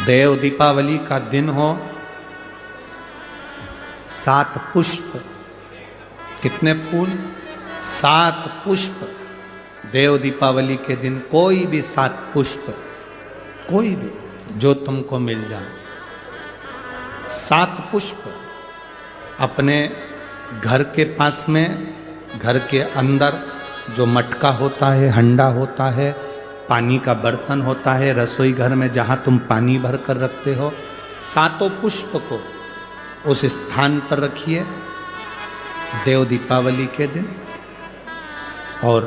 देव दीपावली का दिन हो, 7 पुष्प, कितने फूल? 7 पुष्प। देव दीपावली के दिन कोई भी 7 पुष्प, कोई भी जो तुमको मिल जाए, 7 पुष्प अपने घर के पास में, घर के अंदर जो मटका होता है, हंडा होता है, पानी का बर्तन होता है, रसोई घर में जहाँ तुम पानी भर कर रखते हो, 7 पुष्प को उस स्थान पर रखिए देव दीपावली के दिन। और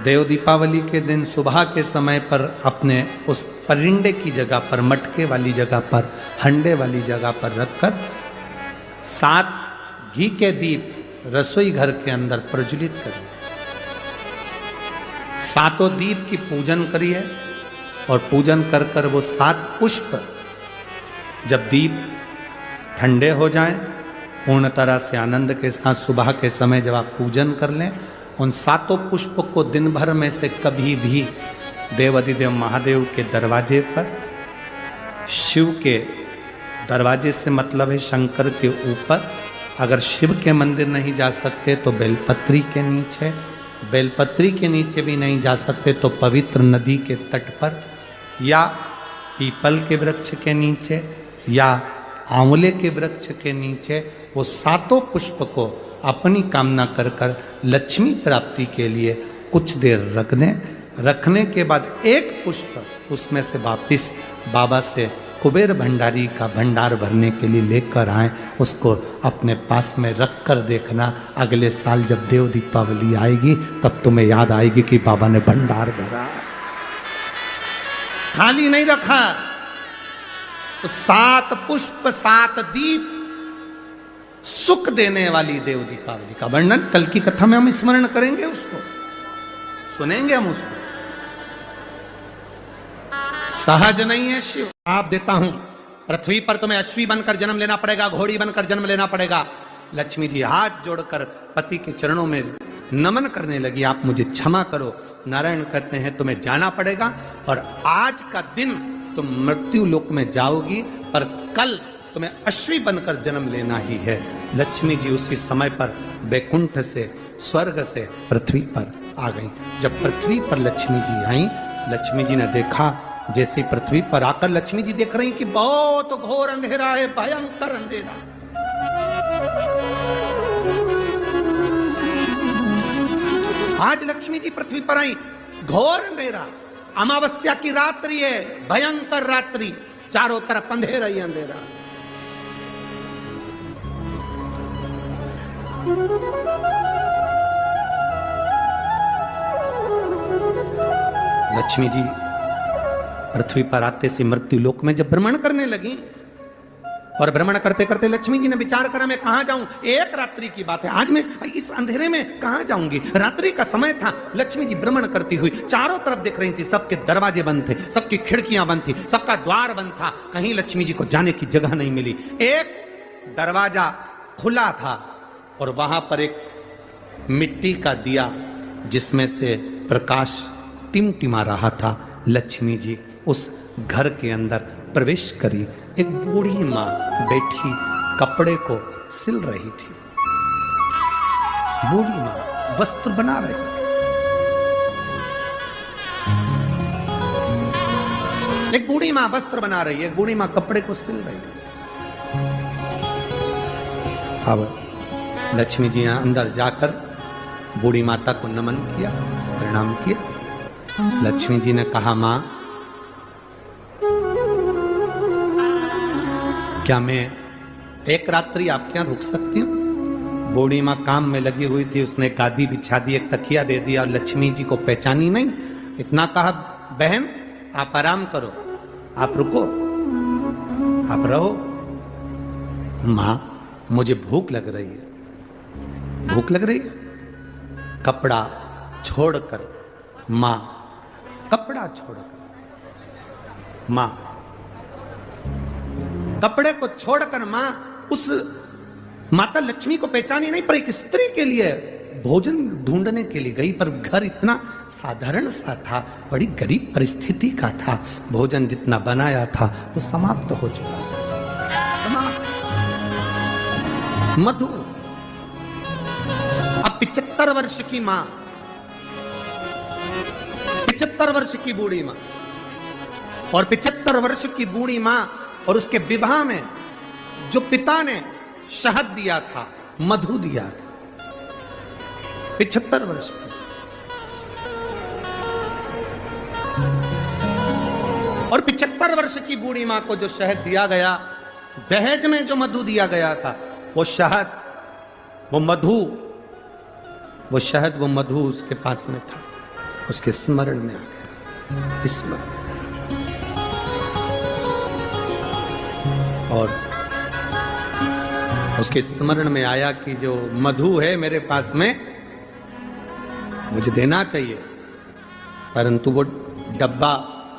देव दीपावली के दिन सुबह के समय पर अपने उस परिंडे की जगह पर, मटके वाली जगह पर, हंडे वाली जगह पर रखकर 7 घी के दीप रसोई घर के अंदर प्रज्वलित करिए। 7 दीप की पूजन करिए और पूजन कर कर वो 7 पुष्प जब दीप ठंडे हो जाएं, पूर्ण तरह से आनंद के साथ सुबह के समय जब आप पूजन कर लें, उन 7 पुष्प को दिन भर में से कभी भी देवाधिदेव महादेव के दरवाजे पर, शिव के दरवाजे से मतलब है शंकर के ऊपर, अगर शिव के मंदिर नहीं जा सकते तो बेलपत्री के नीचे, बेलपत्री के नीचे भी नहीं जा सकते तो पवित्र नदी के तट पर, या पीपल के वृक्ष के नीचे, या आंवले के वृक्ष के नीचे वो 7 पुष्प को अपनी कामना कर कर लक्ष्मी प्राप्ति के लिए कुछ देर रख दें। रखने के बाद 1 पुष्प उसमें से वापिस बाबा से कुबेर भंडारी का भंडार भरने के लिए लेकर आए, उसको अपने पास में रख कर देखना, अगले साल जब देव दीपावली आएगी तब तुम्हें याद आएगी कि बाबा ने भंडार भरा, खाली नहीं रखा। तो 7 पुष्प 7 दीप, सुख देने वाली देव दीपावली का वर्णन कल की कथा में हम स्मरण करेंगे, उसको सुनेंगे हम उसको। सहज नहीं है शिव। आप देता हूं, पृथ्वी पर तुम्हें अश्वी बनकर जन्म लेना पड़ेगा, घोड़ी बनकर जन्म लेना पड़ेगा। लक्ष्मी जी हाथ जोड़कर पति के चरणों में नमन करने लगी, आप मुझे क्षमा करो। नारायण कहते हैं तुम्हें जाना पड़ेगा और आज का दिन तुम मृत्यु लोक में जाओगी, पर कल तुम्हें अश्वी बनकर जन्म लेना ही है। लक्ष्मी जी उसी समय पर बैकुंठ से, स्वर्ग से पृथ्वी पर आ गई। जब पृथ्वी पर लक्ष्मी जी आई, लक्ष्मी जी ने देखा, जैसे पृथ्वी पर आकर लक्ष्मी जी देख रही कि बहुत घोर अंधेरा है, भयंकर अंधेरा। आज लक्ष्मी जी पृथ्वी पर आई, घोर अंधेरा, अमावस्या की रात्रि है, भयंकर रात्रि, चारों तरफ अंधेरा ही अंधेरा। लक्ष्मी जी पृथ्वी पर आते से मृत्यु लोक में जब भ्रमण करने लगी, और भ्रमण करते करते लक्ष्मी जी ने विचार करा मैं कहां जाऊं, एक रात्रि की बात है, आज मैं इस अंधेरे में कहां जाऊंगी। रात्रि का समय था, लक्ष्मी जी भ्रमण करती हुई चारों तरफ देख रही थी, सबके दरवाजे बंद थे, सबकी खिड़कियां बंद थी, सबका द्वार बंद था, कहीं लक्ष्मी जी को जाने की जगह नहीं मिली। एक दरवाजा खुला था और वहां पर एक मिट्टी का दिया जिसमें से प्रकाश टिमटिमा रहा था। लक्ष्मी जी उस घर के अंदर प्रवेश करी। एक बूढ़ी मां बैठी कपड़े को सिल रही थी। बूढ़ी मां वस्त्र बना रही थी। एक बूढ़ी मां वस्त्र बना रही है, एक बूढ़ी मां कपड़े को सिल रही है। अब लक्ष्मी जी यहां अंदर जाकर बूढ़ी माता को नमन किया, प्रणाम किया। लक्ष्मी जी ने कहा मां, क्या मैं एक रात्रि आपके यहां रुक सकती हूं? बूढ़ी मां काम में लगी हुई थी, उसने गादी बिछा दी, एक तकिया दे दिया और लक्ष्मी जी को पहचानी नहीं। इतना कहा बहन आप आराम करो, आप रुको, आप रहो। मां मुझे भूख लग रही है, भूख लग रही है। कपड़ा छोड़कर मां, कपड़ा छोड़कर मां, कपड़े को छोड़कर मां उस माता लक्ष्मी को पहचानी नहीं, पर एक स्त्री के लिए भोजन ढूंढने के लिए गई, पर घर इतना साधारण सा था, बड़ी गरीब परिस्थिति का था। भोजन जितना बनाया था वो समाप्त हो चुका था। मधु अब 75 वर्ष की मां, 75 वर्ष की बूढ़ी मां, और 75 वर्ष की बूढ़ी मां और उसके विवाह में जो पिता ने शहद दिया था, मधु दिया था, 75 वर्ष की, और 75 वर्ष की बूढ़ी मां को जो शहद दिया गया, दहेज में जो मधु दिया गया था, वो शहद, वो मधु, वो शहद, वो मधु उसके पास में था, उसके स्मरण में आ गया, स्मरण। और उसके स्मरण में आया कि जो मधु है मेरे पास में, मुझे देना चाहिए, परंतु वो डब्बा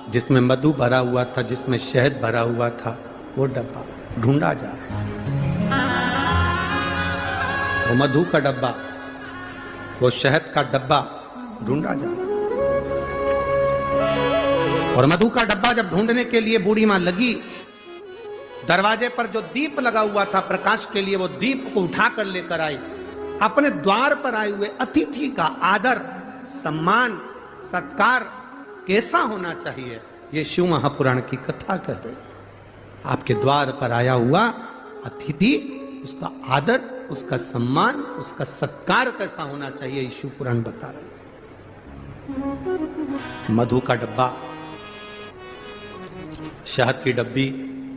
जिसमें मधु भरा हुआ था, जिसमें शहद भरा हुआ था, वो डब्बा ढूंढा जा रहा है। वो मधु का डब्बा, वो शहद का डब्बा ढूंढा जा रहा है। और मधु का डब्बा जब ढूंढने के लिए बूढ़ी मां लगी, दरवाजे पर जो दीप लगा हुआ था प्रकाश के लिए, वो दीप को उठाकर लेकर आई। अपने द्वार पर आए हुए अतिथि का आदर, सम्मान, सत्कार कैसा होना चाहिए, ये शिव महापुराण की कथा कह रहे। आपके द्वार पर आया हुआ अतिथि, उसका आदर, उसका सम्मान, उसका सत्कार कैसा होना चाहिए, ये शिव पुराण बता रहे। मधु का डब्बा, शहद की डब्बी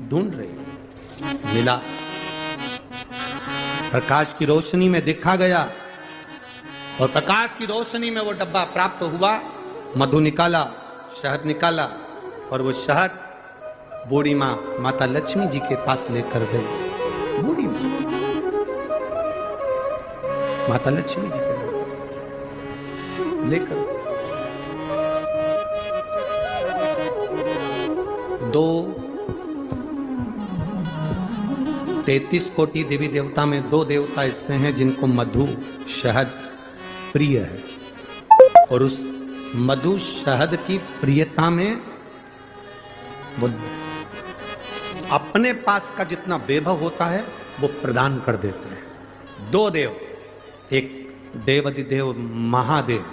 ढूंढ रही, मिला, प्रकाश की रोशनी में देखा गया, और प्रकाश की रोशनी में वो डब्बा प्राप्त हुआ। मधु निकाला, शहद निकाला, और वो शहद बूढ़ी मां माता लक्ष्मी जी के पास लेकर गई। बूढ़ी मां माता लक्ष्मी जी के पास लेकर, 33 कोटि देवी देवता में 2 देवता ऐसे हैं जिनको मधु शहद प्रिय है, और उस मधु शहद की प्रियता में वो अपने पास का जितना वैभव होता है वो प्रदान कर देते हैं। 2 देव, एक देवाधिदेव महादेव,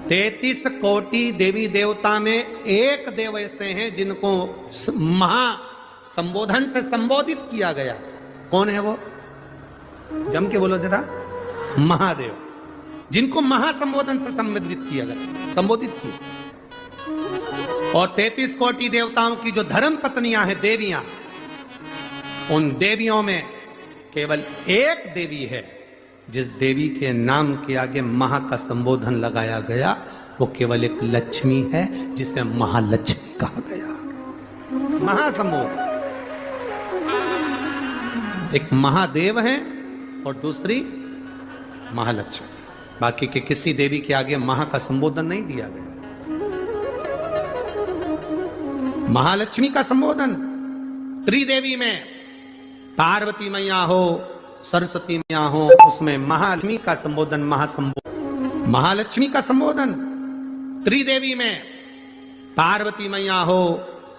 33 कोटि देवी देवता में एक देव ऐसे हैं जिनको महा संबोधन से संबोधित किया गया। कौन है वो? जम के बोलो जरा। महादेव, जिनको महासंबोधन से संबोधित किया गया, संबोधित किया। और 33 कोटि देवताओं की जो धर्म पत्नियां हैं, देवियां, उन देवियों में केवल एक देवी है जिस देवी के नाम के आगे महा का संबोधन लगाया गया, वो केवल एक लक्ष्मी है जिसे महालक्ष्मी कहा गया। महासंबोधन, एक महादेव है और दूसरी महालक्ष्मी। बाकी के किसी देवी के आगे महा का संबोधन नहीं दिया गया। महालक्ष्मी का संबोधन त्रिदेवी में, पार्वती मैया हो, सरस्वती मैया हो, उसमें महालक्ष्मी का संबोधन, महासंबोधन। महालक्ष्मी का संबोधन त्रिदेवी में, पार्वती मैया हो,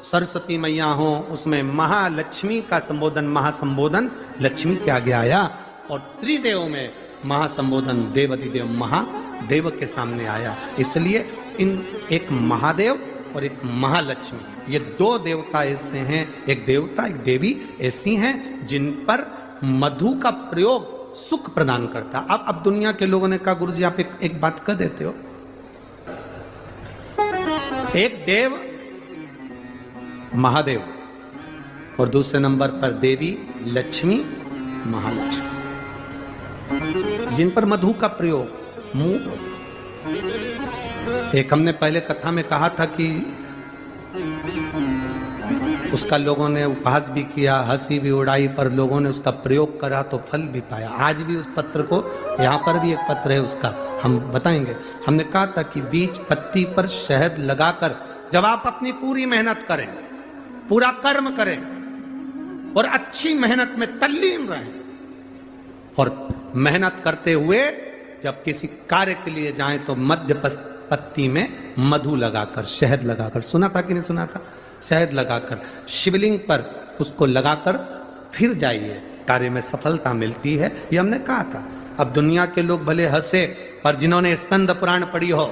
सरस्वती मैया हो, उसमें महालक्ष्मी का संबोधन, महासंबोधन लक्ष्मी के आगे आया। और त्रिदेव में महासंबोधन देवाधिदेव महादेव के सामने आया। इसलिए इन एक महादेव और एक महालक्ष्मी, ये 2 देवता ऐसे हैं, एक देवता एक देवी ऐसी हैं जिन पर मधु का प्रयोग सुख प्रदान करता। अब दुनिया के लोगों ने कहा, गुरु जी आप एक बात कर देते हो, एक देव महादेव और दूसरे नंबर पर देवी लक्ष्मी महालक्ष्मी, जिन पर मधु का प्रयोग मुंह होता। एक हमने पहले कथा में कहा था कि उसका लोगों ने उपहास भी किया, हंसी भी उड़ाई, पर लोगों ने उसका प्रयोग करा तो फल भी पाया। आज भी उस पत्र को, यहाँ पर भी एक पत्र है उसका, हम बताएंगे। हमने कहा था कि बीज पत्ती पर शहद लगाकर जब आप अपनी पूरी मेहनत करें, पूरा कर्म करें और अच्छी मेहनत में तल्लीन रहें, और मेहनत करते हुए जब किसी कार्य के लिए जाएं तो मध्य पत्ती में मधु लगाकर, शहद लगाकर, सुना था कि नहीं सुना था, शहद लगाकर शिवलिंग पर उसको लगाकर फिर जाइए, कार्य में सफलता मिलती है। ये हमने कहा था। अब दुनिया के लोग भले हंसे, पर जिन्होंने स्कंद पुराण पढ़ी हो,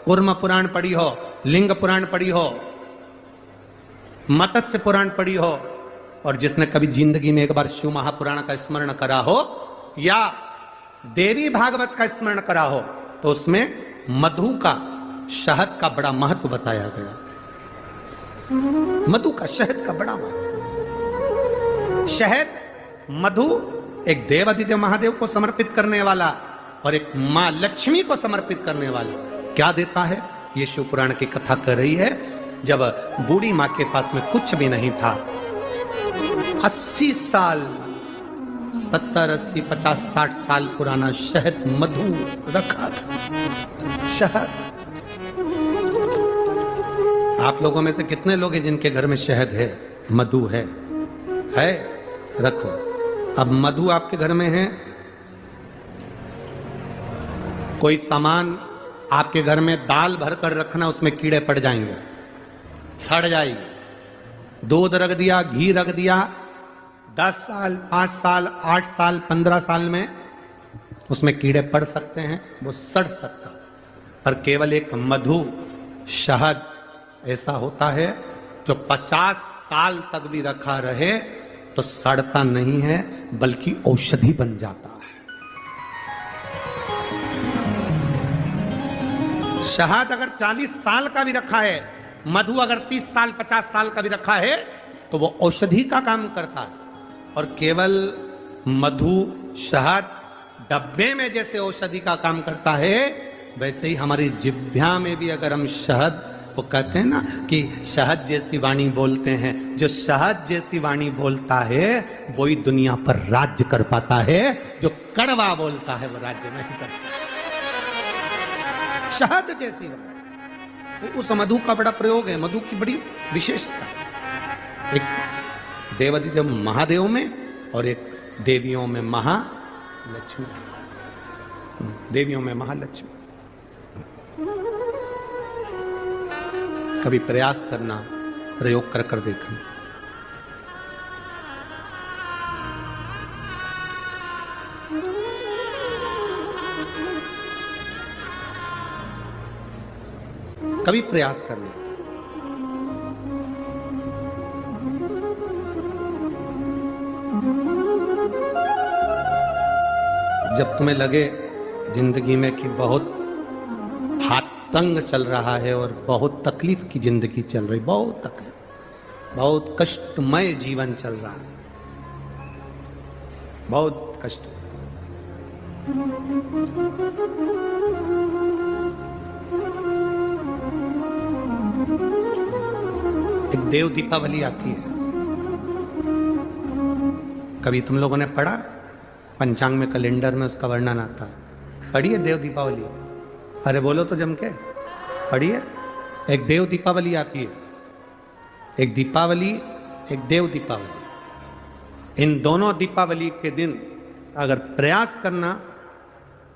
कूर्म पुराण पढ़ी हो, लिंग पुराण पढ़ी हो, मत्स्य पुराण पढ़ी हो, और जिसने कभी जिंदगी में एक बार शिव महापुराण का स्मरण करा हो या देवी भागवत का स्मरण करा हो, तो उसमें मधु का, शहद का बड़ा महत्व बताया गया। मधु का, शहद का बड़ा महत्व। शहद, मधु एक देवादिदेव महादेव को समर्पित करने वाला और एक मां लक्ष्मी को समर्पित करने वाला क्या देता है, ये शिव पुराण की कथा कर रही है। जब बूढ़ी मां के पास में कुछ भी नहीं था, 80 साल, 70, 80, 50, 60 साल पुराना शहद, मधु रखा था। शहद, आप लोगों में से कितने लोग हैं जिनके घर में शहद है, मधु है? रखो। अब मधु आपके घर में है, कोई सामान आपके घर में दाल भर कर रखना, उसमें कीड़े पड़ जाएंगे, सड़ जाएगी। दूध रख दिया, घी रख दिया, 10 साल, 5 साल, 8 साल, 15 साल में उसमें कीड़े पड़ सकते हैं, वो सड़ सकता। पर केवल एक मधु, शहद ऐसा होता है जो 50 साल तक भी रखा रहे तो सड़ता नहीं है, बल्कि औषधि बन जाता है। शहद अगर 40 साल का भी रखा है, मधु अगर 30 साल, 50 साल का भी रखा है, तो वो औषधि का काम करता है। और केवल मधु, शहद डब्बे में जैसे औषधि का काम करता है, वैसे ही हमारी जिह्वा में भी अगर हम शहद, वो कहते हैं ना कि शहद जैसी वाणी बोलते हैं, जो शहद जैसी वाणी बोलता है वही दुनिया पर राज्य कर पाता है, जो कड़वा बोलता है वो राज्य नहीं कर पाता। शहद जैसी वाणी, उस मधु का बड़ा प्रयोग है, मधु की बड़ी विशेषता। एक देवादिदेव महादेव में और एक देवियों में महालक्ष्मी, देवियों में महालक्ष्मी। कभी प्रयास करना, प्रयोग कर कर देखना। कभी प्रयास करना। जब तुम्हें लगे जिंदगी में कि बहुत हाथ तंग चल रहा है और बहुत तकलीफ की जिंदगी चल रही, बहुत तकलीफ, बहुत कष्टमय जीवन चल रहा है, बहुत कष्ट। एक देव दीपावली आती है, कभी तुम लोगों ने पढ़ा? पंचांग में, कैलेंडर में उसका वर्णन आता है। पढ़िए देव दीपावली, अरे बोलो तो जम के पढ़िए। एक देव दीपावली आती है, एक दीपावली, एक देव दीपावली। इन दोनों दीपावली के दिन अगर प्रयास करना,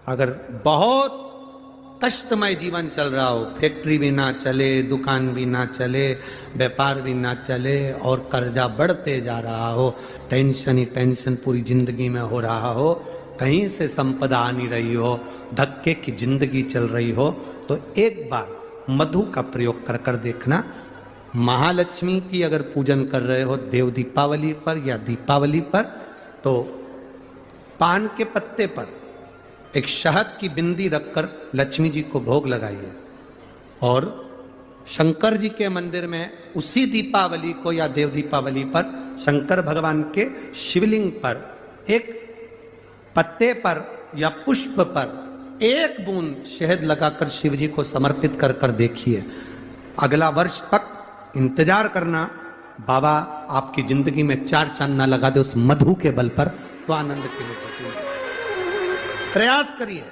अगर बहुत कष्टमय जीवन चल रहा हो, फैक्ट्री भी ना चले, दुकान भी ना चले, व्यापार भी ना चले और कर्जा बढ़ते जा रहा हो, टेंशन ही टेंशन पूरी जिंदगी में हो रहा हो, कहीं से संपदा आ नहीं रही हो, धक्के की जिंदगी चल रही हो, तो एक बार मधु का प्रयोग कर कर देखना। महालक्ष्मी की अगर पूजन कर रहे हो देव दीपावली पर या दीपावली पर, तो पान के पत्ते पर एक शहद की बिंदी रखकर लक्ष्मी जी को भोग लगाइए और शंकर जी के मंदिर में उसी दीपावली को या देव दीपावली पर शंकर भगवान के शिवलिंग पर एक पत्ते पर या पुष्प पर एक बूंद शहद लगाकर शिव जी को समर्पित कर कर देखिए। अगला वर्ष तक इंतजार करना, बाबा आपकी जिंदगी में 4 चांद ना लगा दे उस मधु के बल पर, तो आनंद के लिए प्रयास करिए।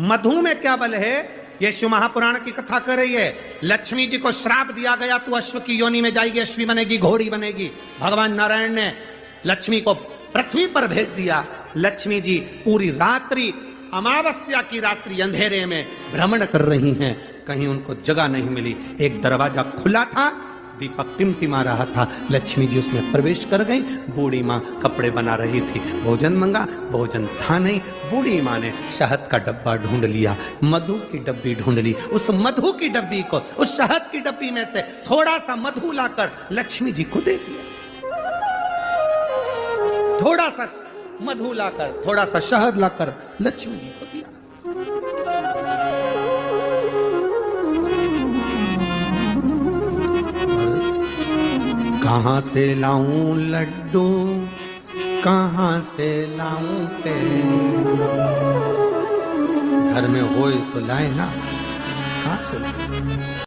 मधु में क्या बल है, यह शिव महापुराण की कथा कर रही है। लक्ष्मी जी को श्राप दिया गया, तू अश्व की योनि में जाएगी, अश्वी बनेगी, घोड़ी बनेगी। भगवान नारायण ने लक्ष्मी को पृथ्वी पर भेज दिया। लक्ष्मी जी पूरी रात्रि, अमावस्या की रात्रि अंधेरे में भ्रमण कर रही हैं, कहीं उनको जगह नहीं मिली। एक दरवाजा खुला था, दीपक टिमटिमा रहा था, लक्ष्मी जी उसमें प्रवेश कर गई। बूढ़ी माँ कपड़े बना रही थी, भोजन मंगा, भोजन था नहीं। बूढ़ी माँ ने शहद का डब्बा ढूंढ लिया, मधु की डब्बी ढूंढ ली। उस मधु की डब्बी को, उस शहद की डब्बी में से थोड़ा सा मधु लाकर लक्ष्मी जी को दे दिया। थोड़ा सा मधु लाकर, थोड़ा सा शहद लाकर लक्ष्मी जी को दिया। कहां से लाऊं लड्डू, कहां से लाऊं पेड़, घर में होए तो लाए ना, कहां से लाऊं।